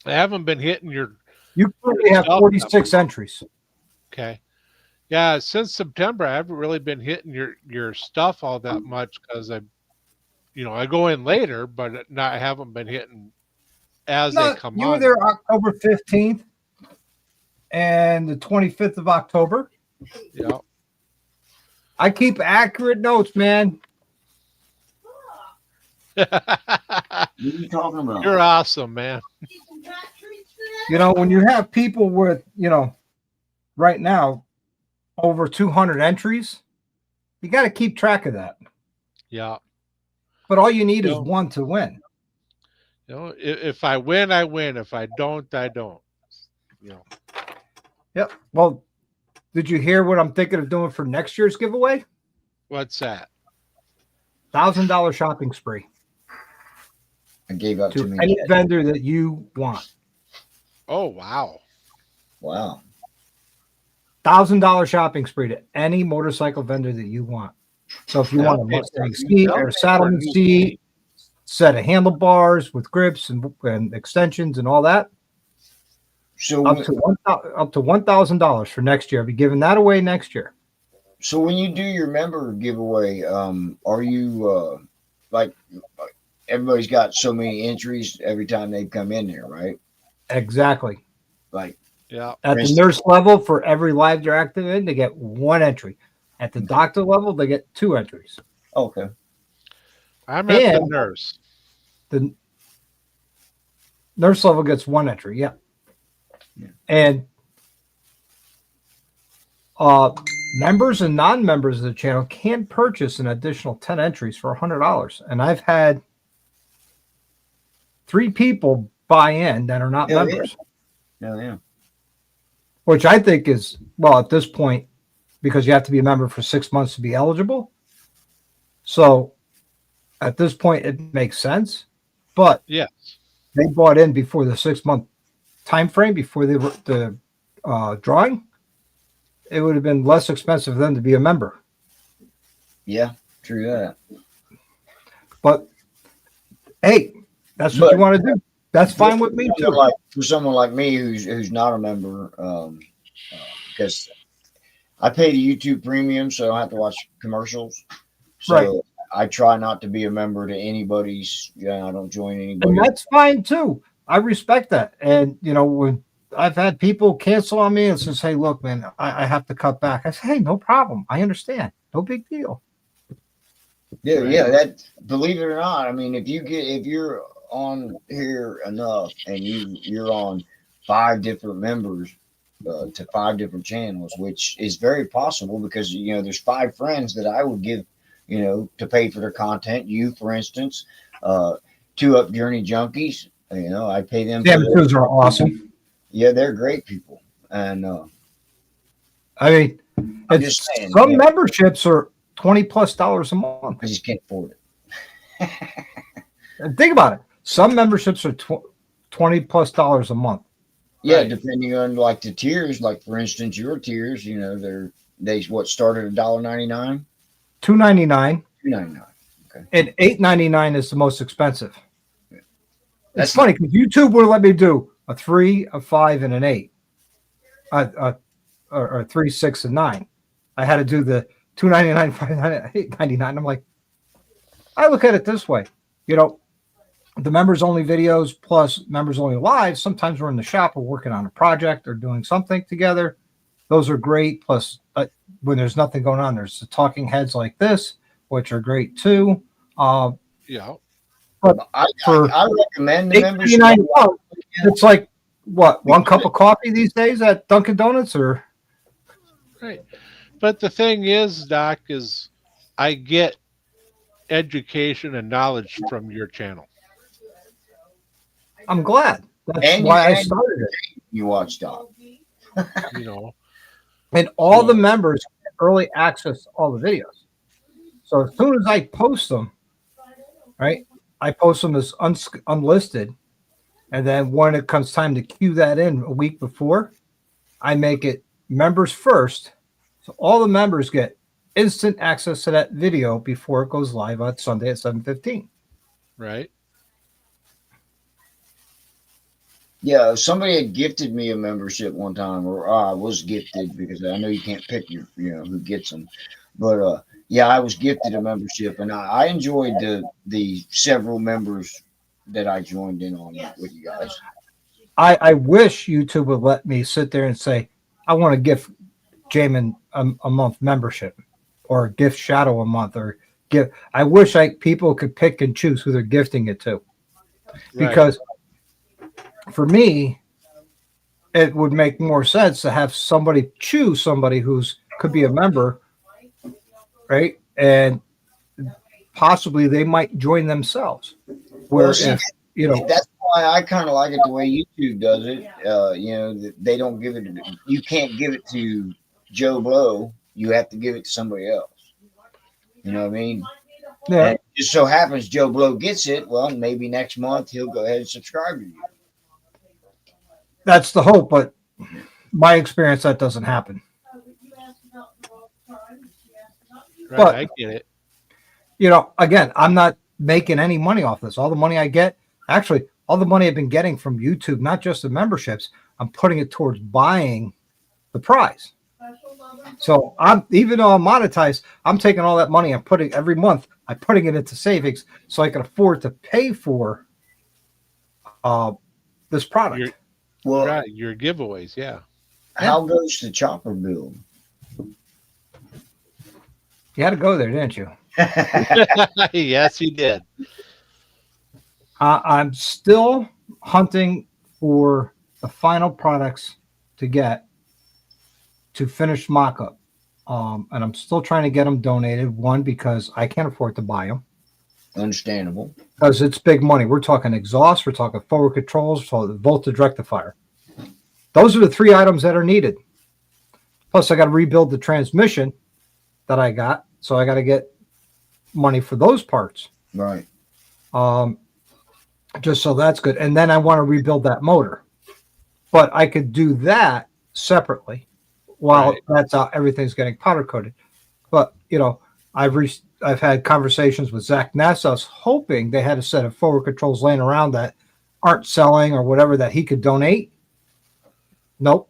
I haven't been hitting your. You currently have 46 entries. Okay. Yeah, since September, I haven't really been hitting your stuff all that much because I go in later, but I haven't been hitting as No, they come you on. were there October 15th and the 25th of October. Yeah. I keep accurate notes, man. What are you talking about? You're awesome, man. You know, when you have people with, right now, over 200 entries, you got to keep track of that. Yeah. But all you need is Yeah. one to win. If I win, I win. If I don't, I don't. Yep. Well, did you hear what I'm thinking of doing for next year's giveaway? What's that? $1,000 shopping spree I gave up too to many. any vendor that you want. Oh wow. Wow. $1,000 shopping spree to any motorcycle vendor that you want. So if you want a Mustang seat or a saddleman seat, set of handlebars with grips and extensions and all that, So up to $1,000 for next year. I'll be giving that away next year. So when you do your member giveaway, are you like everybody's got so many entries every time they come in there, right? Exactly. Like Yeah. At the nurse level, for every live they're active in, they get one entry. At the doctor level, they get 2 entries. okay, I'm at the And- nurse. The nurse level gets 1 entry. Yeah. Yeah. And members and non-members of the channel can purchase an additional 10 entries for $100. And I've had 3 people buy in that are not Yeah, members, yeah. which I think is, well, at this point, because you have to be a member for 6 months to be eligible. So at this point, it makes sense. But Yes. they bought in before the 6-month time frame, before the drawing. It would have been less expensive for them to be a member. Yeah, true that. But hey, that's what But- you want to do. That's fine with me too. Like for someone like me who's not a member, because I pay the YouTube Premium, so I don't have to watch commercials. So Right. I try not to be a member to anybody's. I don't join anybody. And that's fine too. I respect that. And when I've had people cancel on me and says, "Hey, look, man, I have to cut back." I say, "Hey, no problem. I understand. No big deal." Yeah, Right. yeah. That, believe it or not, I mean, if you're on here enough and you're on 5 different members to 5 different channels, which is very possible because there's 5 friends that I would give to pay for their content. You, for instance, 2 Up Journey Junkies. I pay them. Them for twos are awesome. Yeah, they're great people, and I mean, I'm it's, just saying, some yeah. memberships are $20+ a month. I just can't afford it. And think about it. Some memberships are $20+ a month. Yeah, Right. depending on like the tiers, like for instance, your tiers, you know, they what started at $1.99, $2.99 $2.99. and $8.99 is the most expensive. That's It's funny because YouTube would let me do a 3, a 5, and an 8, or 3, 6, and 9. I had to do the $2.99, $5.99, $8.99. I'm like, I look at it this way, you know, the members only videos plus members only lives. Sometimes we're in the shop, we're working on a project or doing something together. Those are great. Plus, when there's nothing going on, there's the talking heads like this, which are great too. Yeah. But I recommend the membership. $8.99, it's like what, one cup of coffee these days at Dunkin' Donuts, or Right. But the thing is, Doc, is I get education and knowledge from your channel. I'm glad. That's And why I you started it. You watch Doc. You know. And all the members get early access to all the videos. So as soon as I post them, right, I post them as unlisted. And then when it comes time to queue that in a week before, I make it members first. So all the members get instant access to that video before it goes live on Sunday at 7:15. Right. Yeah, somebody had gifted me a membership one time, or I was gifted because I know you can't pick who gets them. But yeah, I was gifted a membership, and I enjoyed the several members that I joined in on with you guys. I wish YouTube would let me sit there and say, I want to gift Jamin a month membership, or gift Shadow a month, or give. I wish people could pick and choose who they're gifting it to, because for me, it would make more sense to have somebody choose somebody who's could be a member, right? And possibly they might join themselves. Where that's why I kind of like it the way YouTube does it. They don't give it. You can't give it to Joe Blow. You have to give it to somebody else. You know what I mean? Yeah. And it just so happens Joe Blow gets it. Well, maybe next month he'll go ahead and subscribe to you. That's the hope, but my experience, that doesn't happen. Right, But I get it. Again, I'm not making any money off this. All the money I get, actually, all the money I've been getting from YouTube, not just the memberships, I'm putting it towards buying the prize. So even though I'm monetized, I'm taking all that money and putting every month, I'm putting it into savings so I can afford to pay for this product. Well, right, your giveaways, yeah. How goes the chopper build? You had to go there, didn't you? Yes, he did. I'm still hunting for the final products to get to finish mock-up. And I'm still trying to get them donated. One, because I can't afford to buy them. Understandable. Because it's big money. We're talking exhaust, we're talking forward controls, so the voltage rectifier. Those are the 3 items that are needed. Plus, I got to rebuild the transmission that I got. So I got to get money for those parts. Right. Just so that's good. And then I want to rebuild that motor. But I could do that separately while that's out, everything's getting powder coated. But, I've had conversations with Zach Ness. I was hoping they had a set of forward controls laying around that aren't selling or whatever that he could donate. Nope.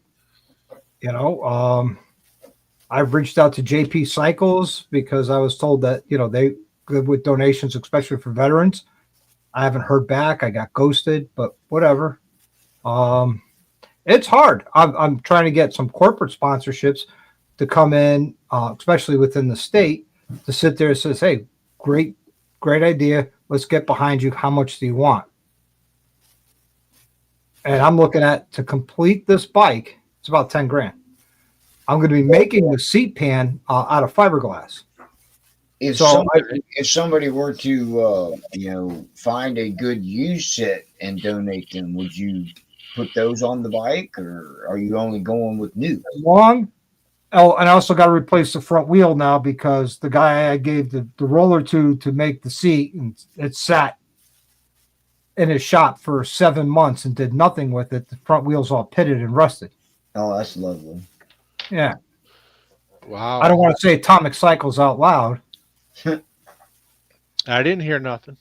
I've reached out to JP Cycles because I was told that, they good with donations, especially for veterans. I haven't heard back. I got ghosted, but whatever. It's hard. I'm trying to get some corporate sponsorships to come in, especially within the state, to sit there and says, hey, great idea. Let's get behind you. How much do you want? And I'm looking at, to complete this bike, it's about 10 grand. I'm going to be making the seat pan out of fiberglass. If somebody were to, find a good used set and donate them, would you put those on the bike, or are you only going with new? And I also got to replace the front wheel now because the guy I gave the roller to make the seat, and it sat in his shop for 7 months and did nothing with it. The front wheels all pitted and rusted. Oh, that's lovely. Yeah. Wow. I don't want to say Atomic Cycles out loud. I didn't hear nothing.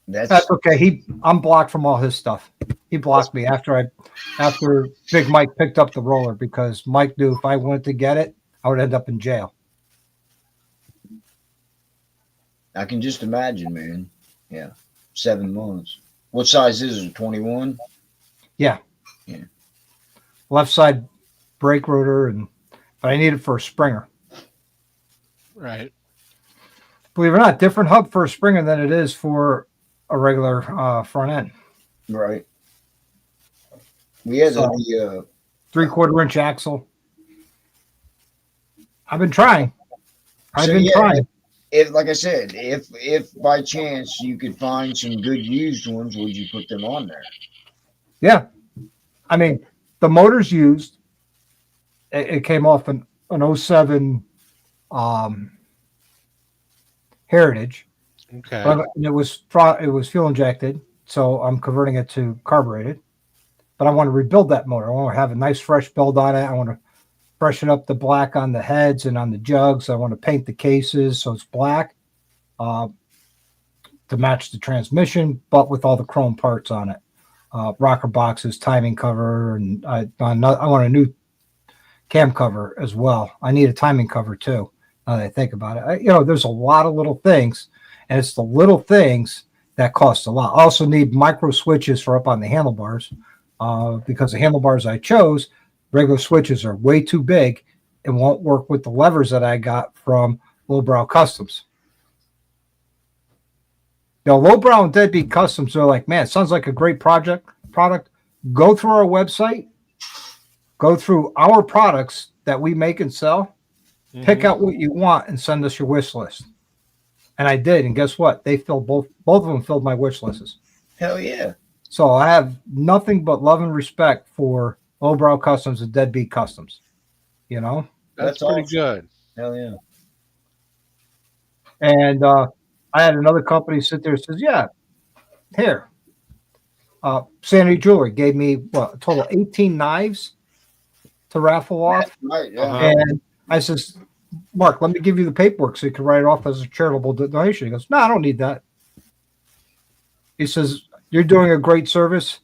That's okay. I'm blocked from all his stuff. He blocked me after Big Mike picked up the roller because Mike knew if I went to get it, I would end up in jail. I can just imagine, man. Yeah. 7 months. What size is it? 21? Yeah. Yeah. Left side brake rotor, but I need it for a Springer. Right. Believe it or not, different hub for a Springer than it is for a regular front end. Right. We had So, the 3/4 inch axle. I've been trying. Trying. If, like I said, if by chance you could find some good used ones, would you put them on there? Yeah. I mean, the motor's used. It came off an 07 Heritage. Okay. But it was fuel injected, so I'm converting it to carbureted. But I want to rebuild that motor. I want to have a nice fresh build on it. I want to freshen up the black on the heads and on the jugs. I want to paint the cases so it's black to match the transmission, but with all the chrome parts on it. Rocker boxes, timing cover, and I want a new cam cover as well. I need a timing cover too. Now that I think about it, there's a lot of little things, and it's the little things that cost a lot. I also need micro switches for up on the handlebars because the handlebars I chose, regular switches are way too big and won't work with the levers that I got from Lowbrow Customs. Lowbrow and Deadbeat Customs are like, man, it sounds like a great product. Go through our website, go through our products that we make and sell, pick out what you want and send us your wish list. And I did, and guess what? They filled both of them filled my wish lists. Hell yeah. So I have nothing but love and respect for Lowbrow Customs and Deadbeat Customs. That's pretty awesome. good. Hell yeah. And I had another company sit there and says, yeah, here. Sanity Jewelry gave me a total of 18 knives to raffle off. Right, yeah. And I says, Mark, let me give you the paperwork so you can write it off as a charitable donation. He goes, no, I don't need that. He says, you're doing a great service.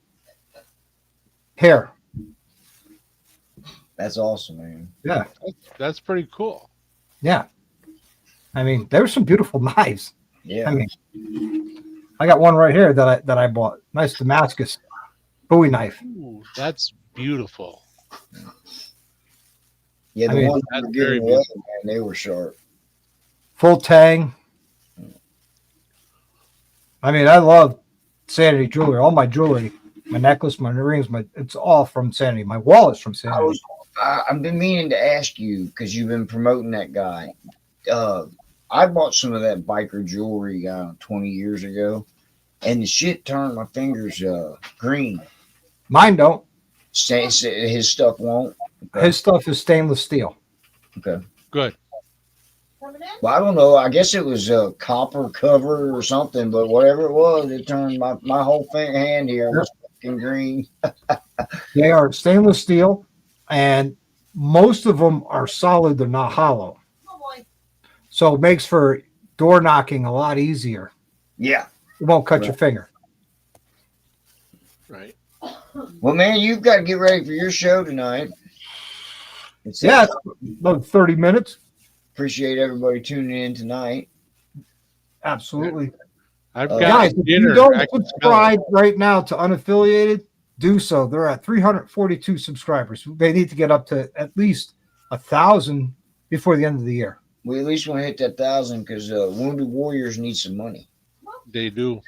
Here. That's awesome, man. Yeah. That's pretty cool. Yeah. I mean, there were some beautiful knives. Yeah. I mean, I got one right here that I bought. Nice Damascus Bowie knife. Ooh, that's beautiful. Yeah, the I mean, ones that's that were very giving away, man, they were sharp. Full tang. I mean, I love Sanity Jewelry. All my jewelry, my necklace, my earrings, it's all from Sanity. My wallet's from Sanity. I've been meaning to ask you because you've been promoting that guy. I bought some of that biker jewelry 20 years ago, and the shit turned my fingers green. Mine don't. His stuff won't. Okay. His stuff is stainless steel. Okay. Good. Well, I don't know. I guess it was a copper cover or something, but whatever it was, it turned my whole hand here was fucking green. They are stainless steel, and most of them are solid. They're not hollow. So it makes for door knocking a lot easier. Yeah. It won't cut your finger. Right. Well, man, you've got to get ready for your show tonight. It's About 30 minutes. Appreciate everybody tuning in tonight. Absolutely. I've got Guys, if dinner. you don't I can smell subscribe right now to Unaffiliated, do so. They're at 342 subscribers. They need to get up to at least 1,000 before the end of the year. We at least want to hit that 1,000 because Wounded Warriors need some money. They do.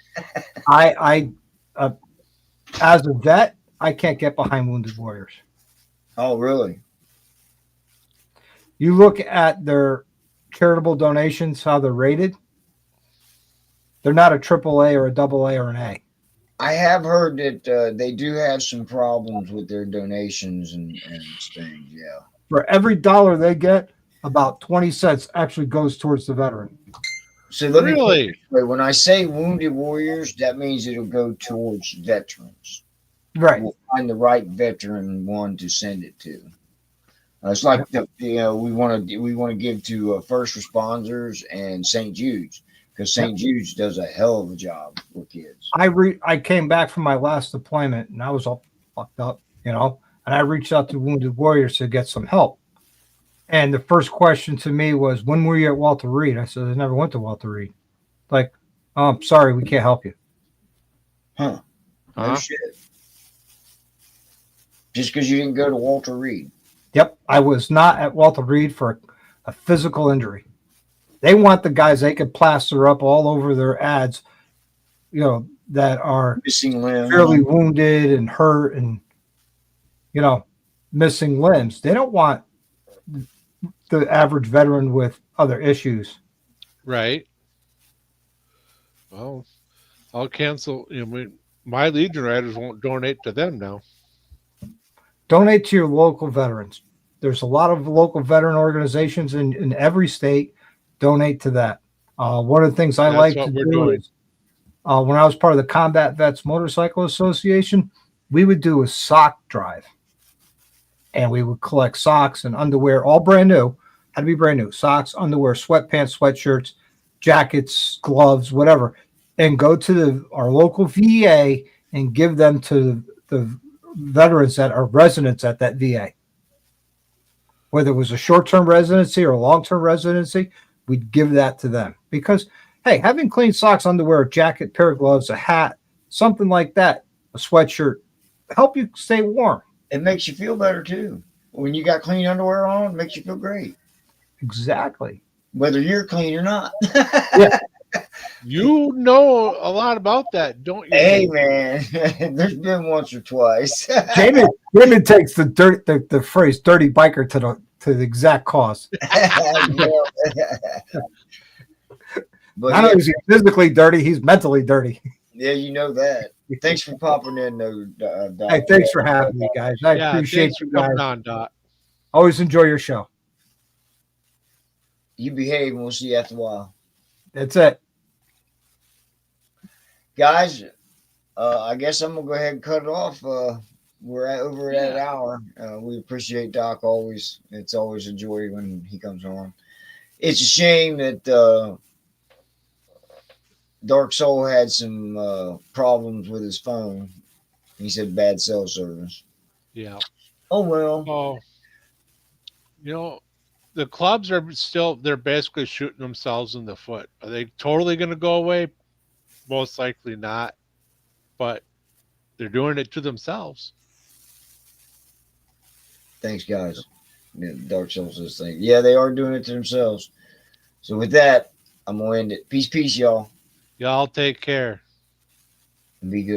I as a vet, I can't get behind Wounded Warriors. Oh, really? You look at their charitable donations, how they're rated. They're not a AAA or a AA or an A. I have heard that they do have some problems with their donations and things. Yeah. For every dollar they get, about 20 cents actually goes towards the veteran. So let me put it Really? this way. When I say wounded warriors, that means it'll go towards veterans. Right. We'll find the right veteran one to send it to. It's like we want to give to first responders and St. Jude's, because St. Jude's does a hell of a job with kids. I came back from my last deployment and I was all fucked up, and I reached out to Wounded Warriors to get some help. And the first question to me was, when were you at Walter Reed? I said, I never went to Walter Reed. Like, oh, I'm sorry, we can't help you. No Huh? shit. Just because you didn't go to Walter Reed. Yep, I was not at Walter Reed for a physical injury. They want the guys they could plaster up all over their ads, that are Missing limbs. severely wounded and hurt and, missing limbs. They don't want the average veteran with other issues. Right. Well, I'll cancel. My Legion Riders won't donate to them now. Donate to your local veterans. There's a lot of local veteran organizations in every state. Donate to that. One of the things I That's like what to we're do doing. is, when I was part of the Combat Vets Motorcycle Association, we would do a sock drive. And we would collect socks and underwear, all brand new. Had to be brand new. Socks, underwear, sweatpants, sweatshirts, jackets, gloves, whatever. And go to our local VA and give them to the veterans that are residents at that VA. Whether it was a short-term residency or a long-term residency, we'd give that to them. Because, hey, having clean socks, underwear, a jacket, pair of gloves, a hat, something like that, a sweatshirt, help you stay warm. It makes you feel better too. When you got clean underwear on, it makes you feel great. Exactly. Whether you're clean or not. Yeah. You know a lot about that, don't you? Hey man, there's been once or twice. Jamie takes the phrase "dirty biker" to the exact cause. But Not only is he physically dirty, he's mentally dirty. yeah, you know that. Thanks for popping in, though. Doc. Hey, thanks for having me, guys. I appreciate thanks you for coming guys. on, Dot. Always enjoy your show. You behave, and we'll see you after a while, That's it. guys. I guess I'm gonna go ahead and cut it off. We're over at an hour. We appreciate Doc always. It's always a joy when he comes on. It's a shame that Dark Soul had some problems with his phone. He said bad cell service. Yeah. Oh well. Oh, the clubs they're basically shooting themselves in the foot. Are they totally going to go away? Most likely not. But they're doing it to themselves. Thanks, guys. Yeah, Dark Souls this thing. Yeah, they are doing it to themselves. So with that, I'm gonna end it. Peace, y'all. Y'all take care. Be good.